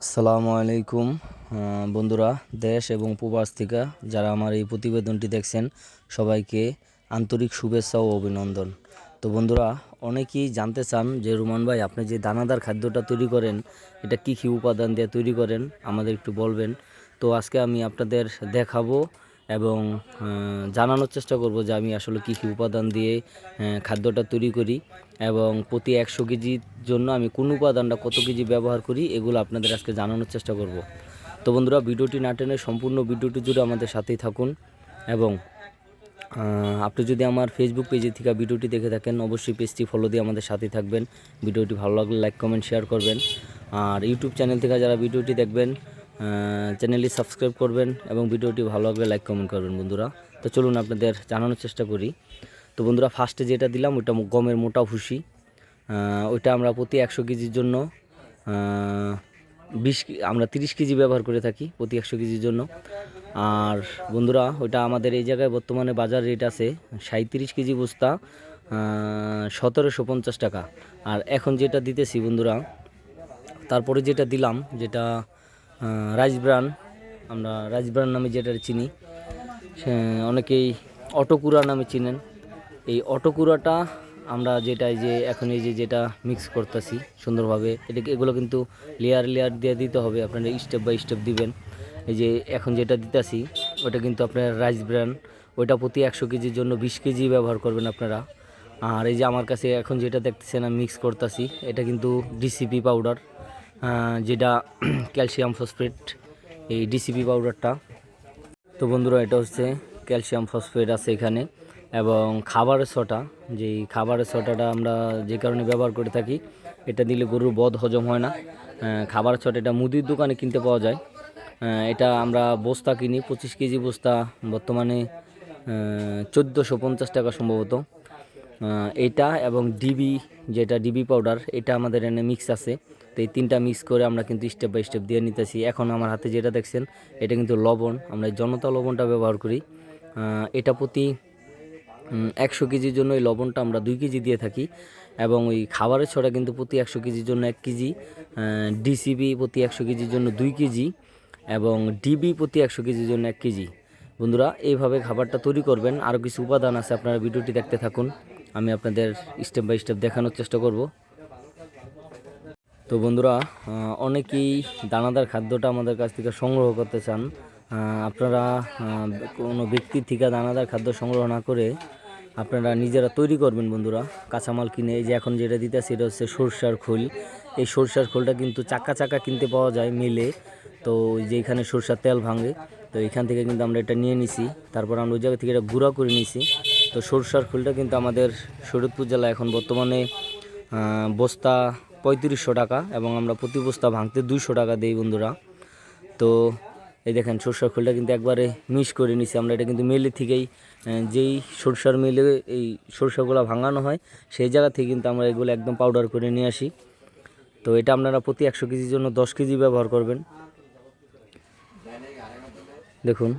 আসসালামু আলাইকুম বন্ধুরা, দেশ এবং প্রবাস থেকে যারা আমার এই প্রতিবেদনটি দেখছেন সবাইকে আন্তরিক শুভেচ্ছা ও অভিনন্দন। তো বন্ধুরা, অনেকেই জানতে চান যে রুমান ভাই, আপনি যে দানাদার খাদ্যটা তৈরি করেন এটা কী কী উপাদান দিয়ে তৈরি করেন আমাদের একটু বলবেন। তো আজকে আমি আপনাদের দেখাবো এবং জানানোর চেষ্টা করব যে আমি আসলে কী কী উপাদান দিয়ে খাদ্যটা তৈরি করি এবং প্রতি 100 কেজির জন্য আমি কোন উপাদানটা কত কেজি ব্যবহার করি এগুলো আপনাদের আজকে জানানোর চেষ্টা করব। তো বন্ধুরা, ভিডিওটি না টেনে সম্পূর্ণ ভিডিওটি জুড়ে আমাদের সাথেই থাকুন এবং আপনি যদি আমার ফেসবুক পেজে থেকে ভিডিওটি দেখে থাকেন অবশ্যই পেজটি ফলো দিয়ে আমাদের সাথেই থাকবেন। ভিডিওটি ভালো লাগলে লাইক কমেন্ট শেয়ার করবেন। আর ইউটিউব চ্যানেল থেকে যারা ভিডিওটি দেখবেন চ্যানেলটি সাবস্ক্রাইব করবেন এবং ভিডিওটি ভালো লাগলে লাইক কমেন্ট করবেন বন্ধুরা। তো চলুন আপনাদের জানানোর চেষ্টা করি। তো বন্ধুরা, ফার্স্টে যেটা দিলাম ওইটা গমের মোটা ভুসি। ওইটা আমরা প্রতি 100 কেজির জন্য আমরা 30 কেজি ব্যবহার করে থাকি প্রতি 100 কেজির জন্য। আর বন্ধুরা, ওইটা আমাদের এই জায়গায় বর্তমানে বাজার রেট আছে 37 কেজি বস্তা 1750 টাকা। আর এখন যেটা দিতেছি বন্ধুরা, তারপরে যেটা দিলাম যেটা রাইস ব্রান, আমরা রাইস ব্রান নামে যেটা চিনি, অনেকেই অটোকুরা নামে চিনেন। এই অটোকুরাটা আমরা যেটা যে এখন এই যেটা মিক্স করতেছি সুন্দরভাবে, এগুলো কিন্তু লেয়ার লেয়ার দিয়ে দিতে হবে, আপনারা স্টেপ বাই স্টেপ দিবেন। এই যে এখন যেটা দিতেছি ওটা কিন্তু আপনার রাইস ব্র্যান, ওইটা প্রতি 100 কেজির জন্য 20 কেজি ব্যবহার করবেন আপনারা। আর এই যে আমার কাছে এখন যেটা দেখতেছেন আমি মিক্স করতেছি, এটা কিন্তু ডিসিপি পাউডার, যেটা ক্যালসিয়াম ফসফেট, এই ডিসিপি পাউডারটা। তো বন্ধুরা, এটা হচ্ছে ক্যালসিয়াম ফসফেট আছে এখানে এবং খাবারের সোডা, যেই খাবারের সোডাটা আমরা যে কারণে ব্যবহার করে থাকি, এটা দিলে গরুর বদ হজম হয় না। খাবারের সোডা এটা মুদির দোকানে কিনতে পাওয়া যায়। এটা আমরা বস্তা কিনি 25 কেজি বস্তা, বর্তমানে 1450 টাকা সম্ভবত। এটা এবং ডিবি, যেটা ডিবি পাউডার, এটা আমাদের এনে মিক্স আছে। তো এই তিনটা মিক্স করে আমরা কিন্তু স্টেপ বাই স্টেপ দিয়ে নিতেছি। এখন আমার হাতে যেটা দেখছেন এটা কিন্তু লবণ, আমরা জনতা লবণটা ব্যবহার করি। এটা প্রতি 100 কেজির জন্য এই লবণটা আমরা 2 কেজি দিয়ে থাকি এবং ওই খাবারের ছড়া কিন্তু প্রতি 100 কেজির জন্য 1 কেজি, ডিসিবি প্রতি 100 কেজির জন্য 2 কেজি এবং ডিবি প্রতি 100 কেজির জন্য 1 কেজি। বন্ধুরা, এইভাবে খাবারটা তৈরি করবেন। আরও কিছু উপাদান আছে, আপনারা ভিডিওটি দেখতে থাকুন, আমি আপনাদের স্টেপ বাই স্টেপ দেখানোর চেষ্টা করব। তো বন্ধুরা, অনেকেই দানাদার খাদ্যটা আমাদের কাছ থেকে সংগ্রহ করতে চান। আপনারা কোনো ব্যক্তির থেকে দানাদার খাদ্য সংগ্রহ না করে আপনারা নিজেরা তৈরি করবেন বন্ধুরা, কাঁচামাল কিনে। এই যে এখন যেটা দিতেছি এটা হচ্ছে সরষার খোল। এই সরষার খোলটা কিন্তু চাকা চাকা কিনতে পাওয়া যায় মিলে। তো যেখানে সরষার তেল ভাঙে, তো এখান থেকে কিন্তু আমরা এটা নিয়ে নিছি, তারপর আমরা ওই জায়গা থেকে এটা গুঁড়া করে নিছি। তো সরষার খোলটা কিন্তু আমাদের শরীয়তপুর জেলায় এখন বর্তমানে বস্তা 3500 টাকা এবং আমরা প্রতি বস্তা ভাঙতে 200 টাকা দিই বন্ধুরা। তো এই দেখেন সরষার খোলটা কিন্তু একবারে মিক্স করে নিছি আমরা। এটা কিন্তু মিলের থেকেই, যেই সরষার মিলে এই সরষাগুলো ভাঙানো হয় সেই জায়গা থেকে কিন্তু আমরা এগুলো একদম পাউডার করে নিয়ে আসি। তো এটা আপনারা প্রতি 100 কেজির জন্য 10 কেজি ব্যবহার করবেন। দেখুন,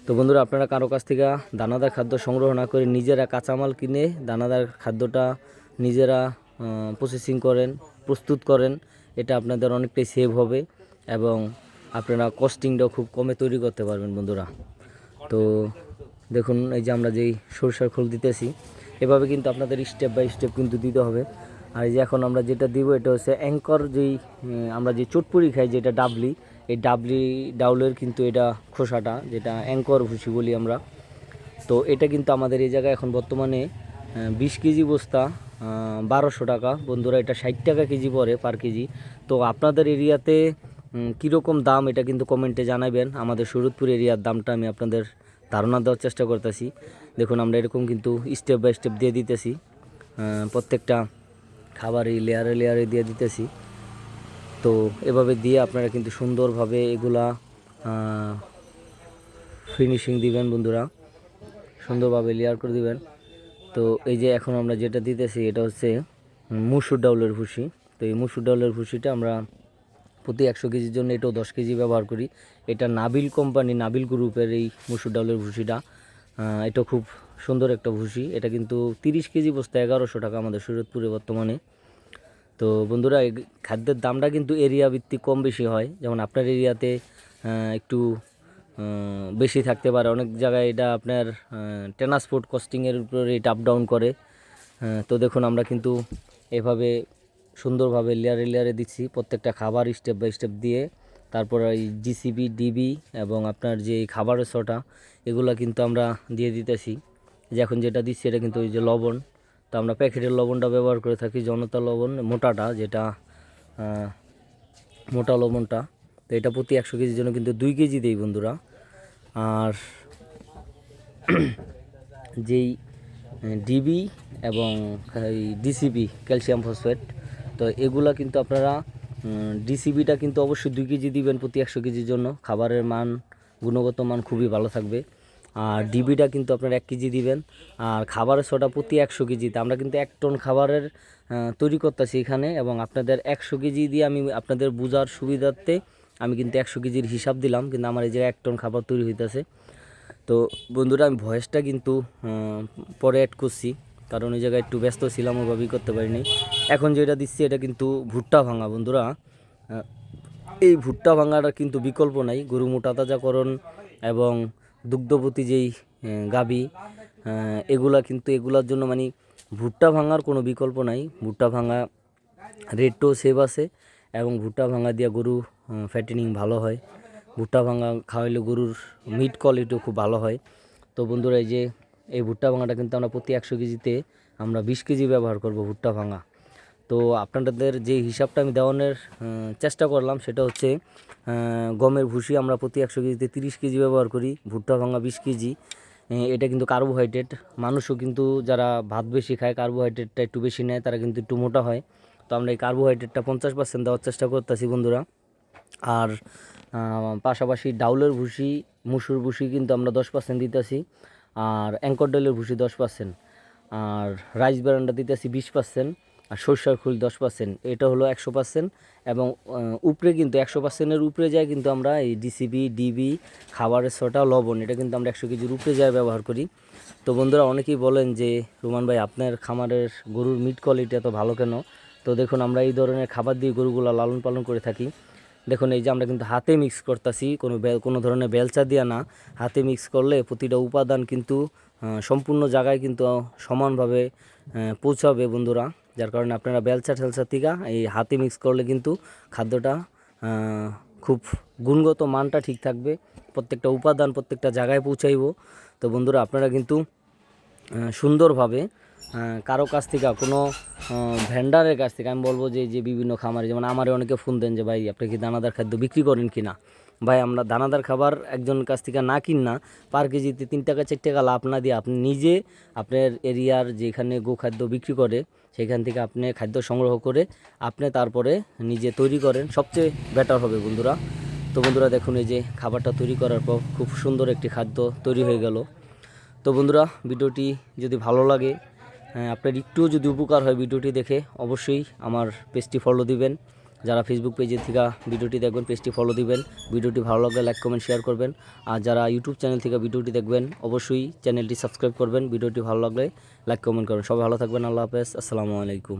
তো বন্ধুরা, আপনারা কারো কাছ থেকে দানাদার খাদ্য সংগ্রহ না করে নিজেরা কাঁচামাল কিনে দানাদার খাদ্যটা নিজেরা প্রসেসিং করেন, প্রস্তুত করেন, এটা আপনাদের অনেকটাই সেভ হবে এবং আপনারা কস্টিংটাও খুব কমে তৈরি করতে পারবেন বন্ধুরা। তো দেখুন, এই যে আমরা যেই সরষার খোল দিতেছি এভাবে কিন্তু আপনাদের স্টেপ বাই স্টেপ কিন্তু দিতে হবে। আর এই যে এখন আমরা যেটা দিব এটা হচ্ছে অ্যাঙ্কর, যেই আমরা যে চটপুরি খাই যেটা ডাবলি, এই ডাউলের কিন্তু এটা খোসাটা, যেটা অ্যাঙ্কর ভুসি বলি আমরা। তো এটা কিন্তু আমাদের এই জায়গায় এখন বর্তমানে 20 কেজি বস্তা 1200 টাকা বন্ধুরা, এটা 60 টাকা কেজি পড়ে পার কেজি। তো আপনাদের এরিয়াতে কীরকম দাম এটা কিন্তু কমেন্টে জানাবেন। আমাদের শরীয়তপুর এরিয়ার দামটা আমি আপনাদের ধারণা দেওয়ার চেষ্টা করতেছি। দেখুন, আমরা এরকম কিন্তু স্টেপ বাই স্টেপ দিয়ে দিতেছি, প্রত্যেকটা খাবারই লেয়ারে লেয়ারে দিয়ে দিতেছি। তো এভাবে দিয়ে আপনারা কিন্তু সুন্দরভাবে এগুলা ফিনিশিং দিবেন বন্ধুরা, সুন্দরভাবে লেয়ার করে দিবেন। তো এই যে এখন আমরা যেটা দিতেছি এটা হচ্ছে মসুর ডাউলের ভুসি। তো এই মসুর ডাউলের ভুসিটা আমরা প্রতি 100 কেজির জন্য এটাও 10 কেজি ব্যবহার করি। এটা নাবিল কোম্পানি, নাবিল গ্রুপের এই মসুর ডাউলের ভুসিটা। এটা খুব সুন্দর একটা ভুসি। এটা কিন্তু 30 কেজি বস্তা 1100 টাকা আমাদের শরীয়তপুরে বর্তমানে। তো বন্ধুরা এই খাদ্যের দামটা কিন্তু এরিয়া ভিত্তিক কম বেশি হয়, যেমন আপনার এরিয়াতে একটু বেশি থাকতে পারে, অনেক জায়গায় এটা আপনার ট্রান্সপোর্ট কস্টিংয়ের উপরে এটা আপ ডাউন করে। তো দেখুন আমরা কিন্তু এভাবে সুন্দরভাবে লেয়ারে লেয়ারে দিচ্ছি প্রত্যেকটা খাবার স্টেপ বাই স্টেপ দিয়ে। তারপর এই জিসিবি ডিবি এবং আপনার যে খাবারের ছটা এগুলো কিন্তু আমরা দিয়ে দিতেছি। যে এখন যেটা দিচ্ছি এটা কিন্তু ওই যে লবণ, তো আমরা প্যাকেটের লবণটা ব্যবহার করে থাকি, জনতা লবণ মোটাটা, যেটা মোটা লবণটা। তো এটা প্রতি 100 কেজির জন্য কিন্তু 2 কেজি দেই বন্ধুরা। আর যেই ডিবি এবং এই ডিসিবি ক্যালসিয়াম ফসফেট, তো এগুলা কিন্তু আপনারা ডিসিবিটা কিন্তু অবশ্যই 2 কেজি দিবেন প্রতি 100 কেজির জন্য, খাবারের মান গুণগত মান খুবই ভালো থাকবে। আর ডিবিটা কিন্তু আপনার 1 কেজি দিবেন। আর খাবারের সোডা প্রতি 100 কেজিতে আমরা কিন্তু 1 টন খাবারের তৈরি করতেছি এখানে, এবং আপনাদের 100 কেজি দিয়ে আমি আপনাদের বোঝার সুবিধার্থে আমি কিন্তু 100 কেজির হিসাব দিলাম, কিন্তু আমার এই যে 1 টন খাবার তৈরি হইতেছে। তো বন্ধুরা আমি ভয়েসটা কিন্তু পরে অ্যাড করছি, কারণ ওই জায়গায় একটু ব্যস্ত ছিলাম, ওইভাবেই করতে পারিনি। এখন যেটা দিচ্ছি এটা কিন্তু ভুট্টা ভাঙা বন্ধুরা। এই ভুট্টা ভাঙাটা কিন্তু বিকল্প নাই, গরু মোটা তাজাকরণ এবং দুগ্ধবতী যেই গাভী, এগুলা কিন্তু এগুলার জন্য মানে ভুট্টা ভাঙার কোনো বিকল্প নাই। ভুট্টা ভাঙা রেটও সেভ আছে, এবং ভুট্টা ভাঙা দিয়ে গরু ফ্যাটেনিং ভালো হয়। ভুট্টা ভাঙা খাওয়াইলে গরুর মিট কোয়ালিটিও খুব ভালো হয়। তো বন্ধুরা এই যে এই ভুট্টা ভাঙাটা কিন্তু আমরা প্রতি 100 কেজিতে আমরা 20 কেজি ব্যবহার করব ভুট্টা ভাঙা। তো আপনাদের যে হিসাবটা আমি দেওয়ানোর চেষ্টা করলাম সেটা হচ্ছে গমের ভুসি আমরা প্রতি 100 কেজিতে 30 কেজি ব্যবহার করি, ভুট্টা ভাঙা 20 কেজি। এটা কিন্তু কার্বোহাইড্রেট, মানুষও কিন্তু যারা ভাত বেশি খায় কার্বোহাইড্রেটটা একটু বেশি নেয়, তারা কিন্তু একটু মোটা হয়। তো আমরা এই কার্বোহাইড্রেটটা 50% দেওয়ার চেষ্টা করতেছি বন্ধুরা। আর পাশাপাশি ডাউলের ভুসি, মুসুর ভুসি কিন্তু আমরা 10% দিতেছি, আর অ্যাঙ্কর ডালের ভুসি 10%, আর রাইস ব্র্যান্ডটা দিতেছি 20%, আর সরষার খোল 10%। এটা হলো 100%। এবং উপরে কিন্তু 100%-এর উপরে যায় কিন্তু আমরা এই ডিসিবি ডিবি খাবারের ছটা লবণ, এটা কিন্তু আমরা 100 কেজির উপরে যায় ব্যবহার করি। তো বন্ধুরা অনেকেই বলেন যে রোমান ভাই আপনার খামারের গরুর মিট কোয়ালিটি এত ভালো কেন? তো দেখুন আমরা এই ধরনের খাবার দিয়ে গরুগুলো লালন পালন করে থাকি। দেখুন এই যে আমরা কিন্তু হাতে মিক্স করতেছি, কোনো ধরনের বেলচা দিয়া না, হাতে মিক্স করলে প্রতিটা উপাদান কিন্তু সম্পূর্ণ জায়গায় কিন্তু সমানভাবে পৌঁছাবে বন্ধুরা। যার কারণে আপনারা বেলচা ঠেলচা থেকে এই হাতে মিক্স করলে কিন্তু খাদ্যটা খুব গুণগত মানটা ঠিক থাকবে, প্রত্যেকটা উপাদান প্রত্যেকটা জায়গায় পৌঁছাইব। তো বন্ধুরা আপনারা কিন্তু সুন্দরভাবে কারো কাছ থেকে, কোনো ভেন্ডারের কাছ থেকে, আমি বলবো যে যে বিভিন্ন খামারে, যেমন আমারে অনেকে ফোন দেন যে ভাই আপনি কি দানাদার খাদ্য বিক্রি করেন কি না? ভাই আমরা দানাদার খাবার একজনের কাছ থেকে না কিনা পার কেজিতে 3 টাকা 4 টাকা লাভ না দিয়ে আপনি নিজে আপনার এরিয়ার যেখানে গোখাদ্য বিক্রি করে সেখান থেকে আপনি খাদ্য সংগ্রহ করে আপনি তারপরে নিজে তৈরি করেন, সবচেয়ে বেটার হবে বন্ধুরা। তো বন্ধুরা দেখুন এই যে খাবারটা তৈরি করার পর খুব সুন্দর একটি খাদ্য তৈরি হয়ে গেল। তো বন্ধুরা ভিডিওটি যদি ভালো লাগে, আপনার একটুও যদি উপকার হয় ভিডিওটি দেখে, অবশ্যই আমার পেজটি ফলো দিবেন। যারা ফেসবুক পেজের থেকে ভিডিওটি দেখবেন পেজটি ফলো দিবেন। ভিডিওটি ভালো লাগলে লাইক কমেন্ট শেয়ার করবেন। আর যারা ইউটিউব চ্যানেল থেকে ভিডিওটি দেখবেন অবশ্যই চ্যানেলটি সাবস্ক্রাইব করবেন। ভিডিওটি ভালো লাগলে লাইক কমেন্ট করবেন। সবাই ভালো থাকবেন। আল্লাহ হাফেজ। আসসালামু আলাইকুম।